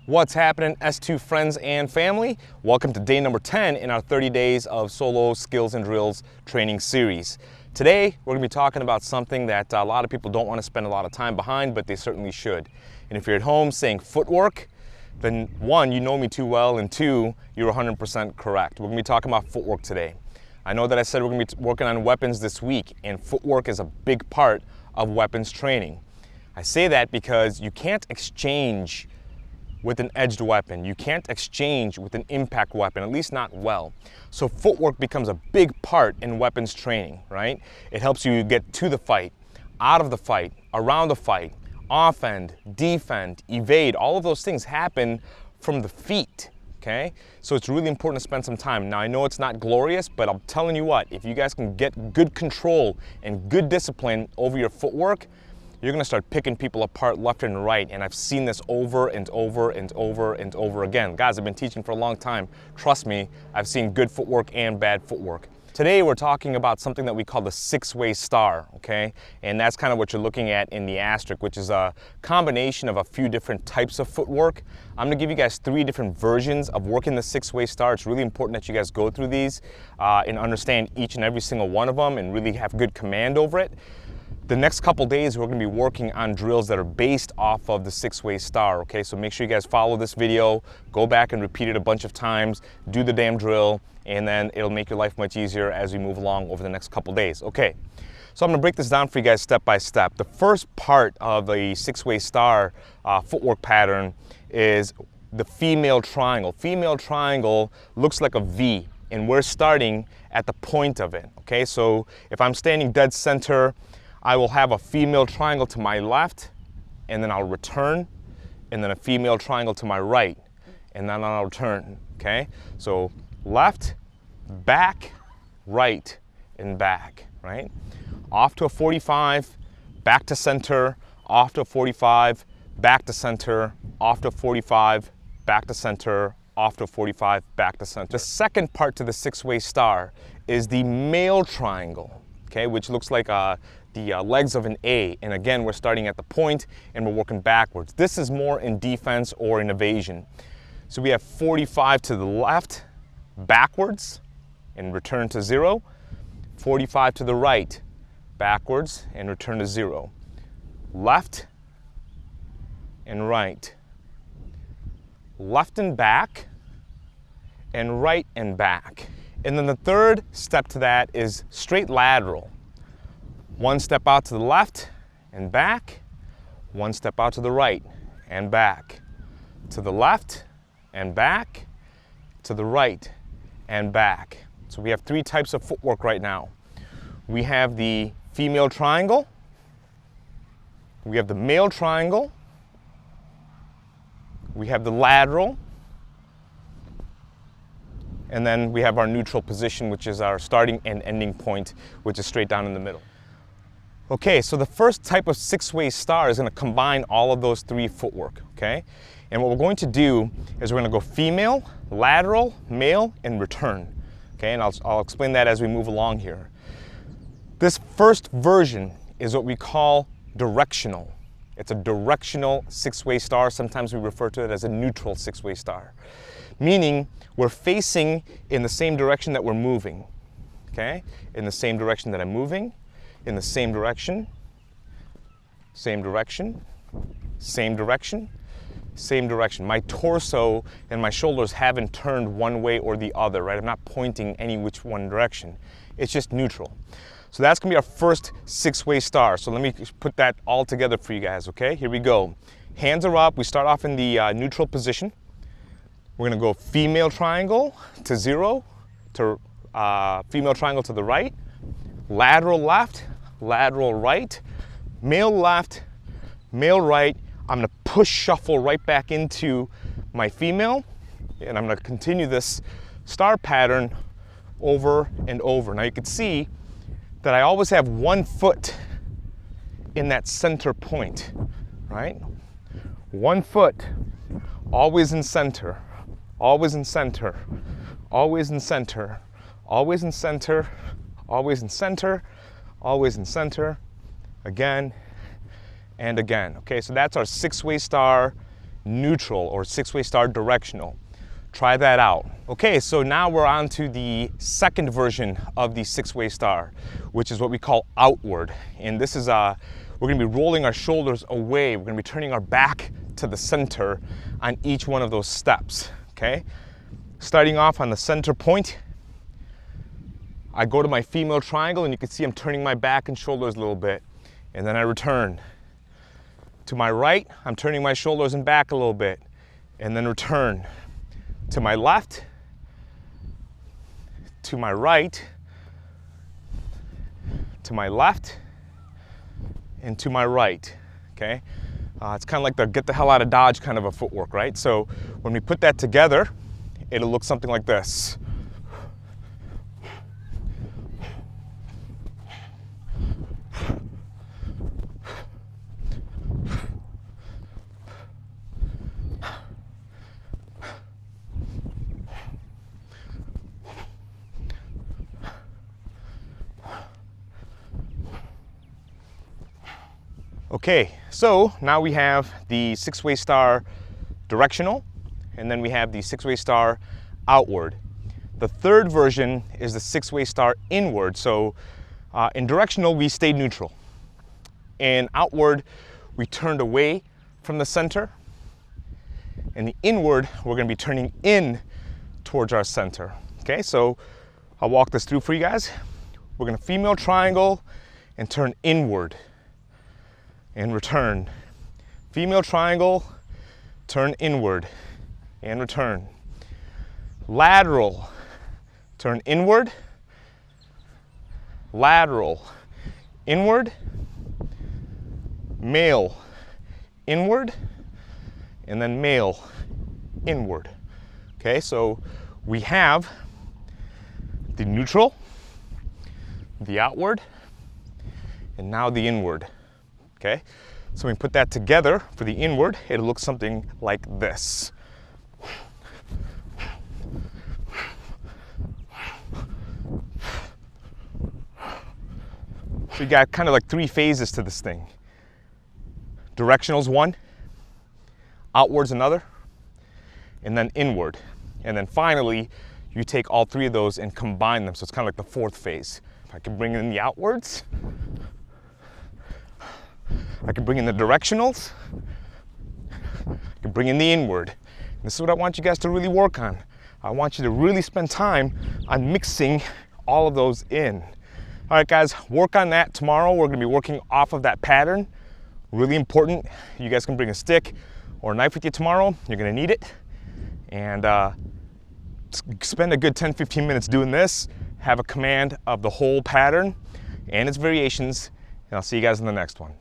What's happening, S2 friends and family? Welcome to day number 10 in our 30 days of solo skills and drills training series. Today, we're gonna be talking about something that a lot of people don't want to spend a lot of time behind, but they certainly should. And if you're at home saying footwork, then one, you know me too well, and two, you're 100% correct. We're gonna be talking about footwork today. I know that I said we're gonna be working on weapons this week, and footwork is a big part of weapons training. I say that because you can't exchange with an edged weapon. You can't exchange with an impact weapon, at least not well. So footwork becomes a big part in weapons training, right? It helps you get to the fight, out of the fight, around the fight, offend, defend, evade. All of those things happen from the feet, okay? So it's really important to spend some time. Now I know it's not glorious, but I'm telling you what, if you guys can get good control and good discipline over your footwork, you're gonna start picking people apart left and right, and I've seen this over and over and over and over again. Guys, I've been teaching for a long time. Trust me, I've seen good footwork and bad footwork. Today we're talking about something that we call the six-way star, okay? And that's kind of what you're looking at in the asterisk, which is a combination of a few different types of footwork. I'm gonna give you guys 3 different versions of working the six-way star. It's really important that you guys go through these and understand each and every single one of them and really have good command over it. The next couple days, we're gonna be working on drills that are based off of the six-way star, okay? So make sure you guys follow this video, go back and repeat it a bunch of times, do the damn drill, and then it'll make your life much easier as we move along over the next couple days, okay? So I'm gonna break this down for you guys step by step. The first part of the six-way star footwork pattern is the female triangle. Female triangle looks like a V, and we're starting at the point of it, okay? So if I'm standing dead center, I will have a female triangle to my left, and then I'll return, and then a female triangle to my right, and then I'll return, okay? So left, back, right, and back, right? Off to a 45, back to center, off to a 45, back to center, off to a 45, back to center, off to a 45, back to center. The second part to the six-way star is the male triangle, okay, which looks like the legs of an A, and again we're starting at the point and we're working backwards. This is more in defense or in evasion. So we have 45 to the left, backwards, and return to 0. 45 to the right, backwards, and return to 0. Left and right. Left and back, and right and back. And then the third step to that is straight lateral. One step out to the left and back, one step out to the right and back, to the left and back, to the right and back. So we have 3 types of footwork right now. We have the female triangle, we have the male triangle, we have the lateral, and then we have our neutral position, which is our starting and ending point, which is straight down in the middle. Okay, so the first type of six-way star is gonna combine all of those 3 footwork, okay? And what we're going to do is we're gonna go female, lateral, male, and return, okay? And I'll explain that as we move along here. This first version is what we call directional. It's a directional six-way star. Sometimes we refer to it as a neutral six-way star, meaning we're facing in the same direction that we're moving, okay? In the same direction that I'm moving, in the same direction, same direction, same direction, same direction. My torso and my shoulders haven't turned one way or the other, right? I'm not pointing any which one direction. It's just neutral. So that's gonna be our first six-way star. So let me put that all together for you guys, okay? Here we go. Hands are up. We start off in the neutral position. We're gonna go female triangle to 0, to female triangle to the right, lateral left, lateral right, male left, male right. I'm gonna push shuffle right back into my female, and I'm gonna continue this star pattern over and over. Now you can see that I always have one foot in that center point, right? One foot, always in center, always in center, always in center, always in center, always in center, always in center, again and again. Okay, so that's our six-way star neutral or 6-way star directional. Try that out. Okay, so now we're on to the second version of the 6-way star, which is what we call outward. And this is, we're gonna be rolling our shoulders away. We're gonna be turning our back to the center on each one of those steps, okay? Starting off on the center point, I go to my female triangle and you can see I'm turning my back and shoulders a little bit. And then I return. To my right, I'm turning my shoulders and back a little bit. And then return. To my left, to my right, to my left, and to my right, okay? It's kind of like the get the hell out of Dodge kind of a footwork, right? So when we put that together, it'll look something like this. Okay, so now we have the 6-way star directional, and then we have the 6-way star outward. The third version is the 6-way star inward. So in directional, we stayed neutral. In outward, we turned away from the center. In the inward, we're gonna be turning in towards our center. Okay, so I'll walk this through for you guys. We're gonna female triangle and turn inward. And return. Female triangle, turn inward and return. Lateral, turn inward, lateral, inward, male, inward, and then male, inward. Okay, so we have the neutral, the outward, and now the inward. Okay, so when we put that together for the inward, it'll look something like this. So you got kind of like 3 phases to this thing. Directional's one, outward's another, and then inward. And then finally, you take all 3 of those and combine them. So it's kind of like the 4th phase. If I can bring in the outwards, I can bring in the directionals, I can bring in the inward. And this is what I want you guys to really work on. I want you to really spend time on mixing all of those in. All right, guys, work on that. Tomorrow, we're gonna be working off of that pattern. Really important. You guys can bring a stick or a knife with you tomorrow. You're gonna need it. And spend a good 10-15 minutes doing this. Have a command of the whole pattern and its variations. And I'll see you guys in the next one.